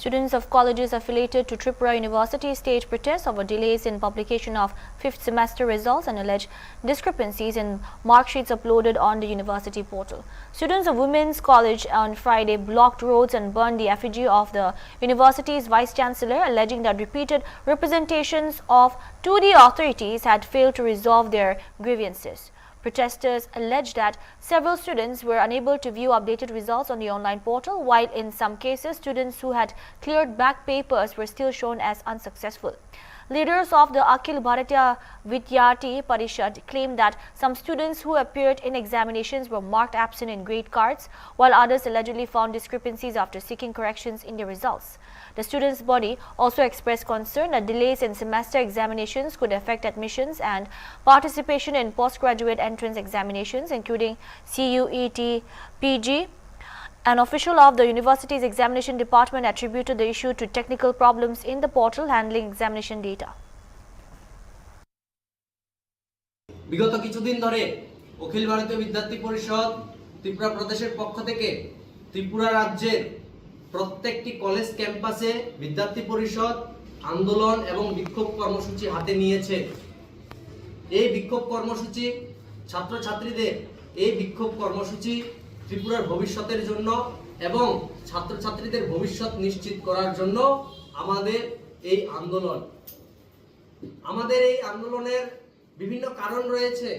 Students of colleges affiliated to Tripura University staged protests over delays in publication of 5th semester results and alleged discrepancies in mark sheets uploaded on the university portal. Students of Women's College on Friday blocked roads and burned the effigy of the university's vice-chancellor, alleging that repeated representations to the authorities had failed to resolve their grievances. Protesters alleged that several students were unable to view updated results on the online portal, while in some cases, students who had cleared back papers were still shown as unsuccessful. Leaders of the Akhil Bharatiya Vidyarthi Parishad claimed that some students who appeared in examinations were marked absent in grade cards, while others allegedly found discrepancies after seeking corrections in their results. The students' body also expressed concern that delays in semester examinations could affect admissions and participation in postgraduate entrance examinations, including CUET, PG. An official of the university's examination department attributed the issue to technical problems in the portal handling examination data. বিগত কিছুদিন ধরে অখিল ভারতীয় বিদ্যার্থী পরিষদ ত্রিপুরা প্রদেশের পক্ষ থেকে ত্রিপুরা রাজ্যের প্রত্যেকটি কলেজ ক্যাম্পাসে বিদ্যার্থী পরিষদ আন্দোলন এবং বিক্ষোভ কর্মসূচি হাতে নিয়েছে। এই বিক্ষোভ কর্মসূচি ছাত্রছাত্রীদের এই বিক্ষোভ কর্মসূচি ত্রিপুরার ভবিষ্যতের জন্য এবং ছাত্রছাত্রীদের ভবিষ্যৎ নিশ্চিত করার জন্য আমাদের এই আন্দোলন। আমাদের এই আন্দোলনের বিভিন্ন কারণ রয়েছে।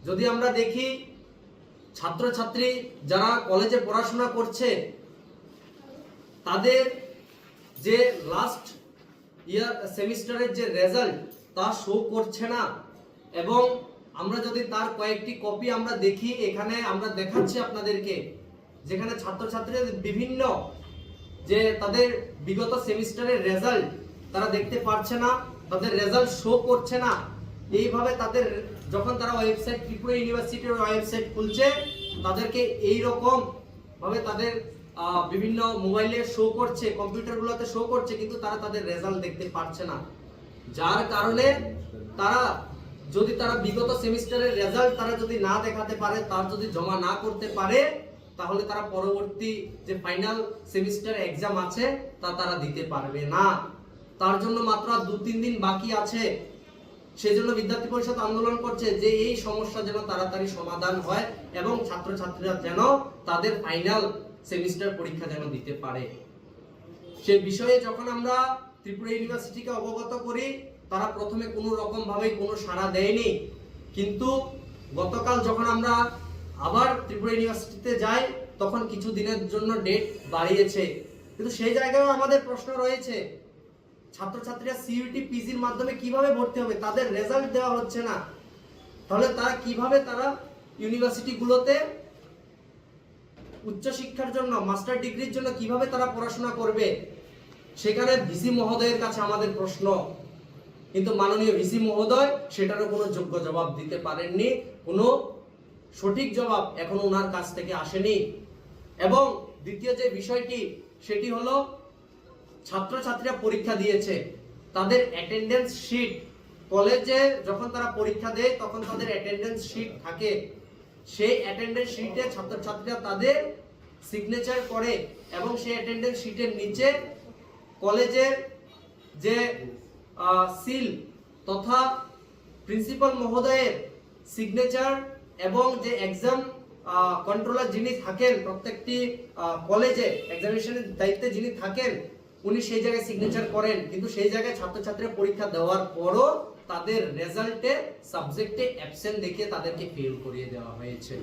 যদি আমরা দেখি, ছাত্রছাত্রী যারা কলেজে পড়াশোনা করছে তাদের যে লাস্ট ইয়ার সেমিস্টারের যে রেজাল্ট তা শো করছে না, এবং আমরা যদি তার কয়েকটি কপি আমরা দেখি, এখানে আমরা দেখাচ্ছি আপনাদেরকে, যেখানে ছাত্রছাত্রীদের বিভিন্ন যে তাদের বিগত সেমিস্টারের রেজাল্ট তারা দেখতে পারছে না, তাদের রেজাল্ট শো করছে না। এইভাবে তাদের যখন তারা ওয়েবসাইট ত্রিপুরা ইউনিভার্সিটির ওয়েবসাইট খুলছে, তাদেরকে এই রকম ভাবে তাদের বিভিন্ন মোবাইলে শো করছে, কম্পিউটারগুলোতে শো করছে, কিন্তু তারা তাদের রেজাল্ট দেখতে পারছে না। যার কারণে তারা বিগত সেমিস্টারের রেজাল্ট তারা যদি না দেখাতে পারে, তার যদি জমা না করতে পারে, তাহলে তারা পরবর্তী যে ফাইনাল সেমিস্টার এক্সাম আছে তা তারা দিতে পারবে না। তার জন্য মাত্র 2-3 দিন বাকি আছে। সেজন্য বিদ্যার্থী পরিষদ আন্দোলন করছে যে এই সমস্যা যেন তাড়াতাড়ি সমাধান হয় এবং ছাত্রছাত্রীরা যেন তাদের ফাইনাল সেমিস্টার পরীক্ষা যেন দিতে পারে। সে বিষয়ে যখন আমরা ত্রিপুরা ইউনিভার্সিটিকে অবগত করি, তারা প্রথমে কোনো রকম ভাবে কোনো সাড়া দেয়নি, কিন্তু গতকাল যখন আমরা আবার ত্রিপুরা ইউনিভার্সিটিতে যাই, তখন কিছু দিনের জন্য ডেট বাড়িয়েছে। কিন্তু সেই জায়গায়ও আমাদের প্রশ্ন রয়েছে, ছাত্রছাত্রীরা সিইউটি পিজির মাধ্যমে কিভাবে ভর্তি হবে? তাদের রেজাল্ট দেওয়া হচ্ছে না, তাহলে তারা কিভাবে তারা ইউনিভার্সিটিগুলোতে উচ্চশিক্ষার জন্য, মাস্টার ডিগ্রির জন্য কিভাবে তারা পড়াশোনা করবে? সেখানে ভিসি মহোদয়ের কাছে আমাদের প্রশ্ন, কিন্তু মাননীয় ভিসি মহোদয় সেটারও কোনো যোগ্য জবাব দিতে পারেননি, কোনো সঠিক জবাব এখনো ওনার কাছ থেকে আসেনি। এবং দ্বিতীয় যে বিষয়টি, সেটি হলো ছাত্রছাত্রীরা পরীক্ষা দিয়েছে, তাদের অ্যাটেন্ডেন্স শিট, কলেজে যখন তারা পরীক্ষা দেয় তখন তাদের অ্যাটেন্ডেন্স শিট থাকে, সেই অ্যাটেন্ডেন্স শিটে ছাত্রছাত্রীরা তাদের সিগনেচার করে এবং সেই অ্যাটেন্ডেন্স শিটের নিচে কলেজের যে সিল তথা প্রিন্সিপাল মহোদয়ের সিগনেচার এবং যে এক্সাম কন্ট্রোলার যিনি থাকেন প্রত্যেকটি কলেজে এক্সামিনেশনের দায়িত্বে যিনি থাকেন, উনি সেই জায়গায় সিগনেচার করেন। কিন্তু সেই জায়গায় ছাত্রছাত্রীরা পরীক্ষা দেওয়ার পরও তাদের রেজাল্টে সাবজেক্টে অ্যাবসেন্ট দেখিয়ে তাদেরকে ফেল করিয়ে দেওয়া হয়েছে।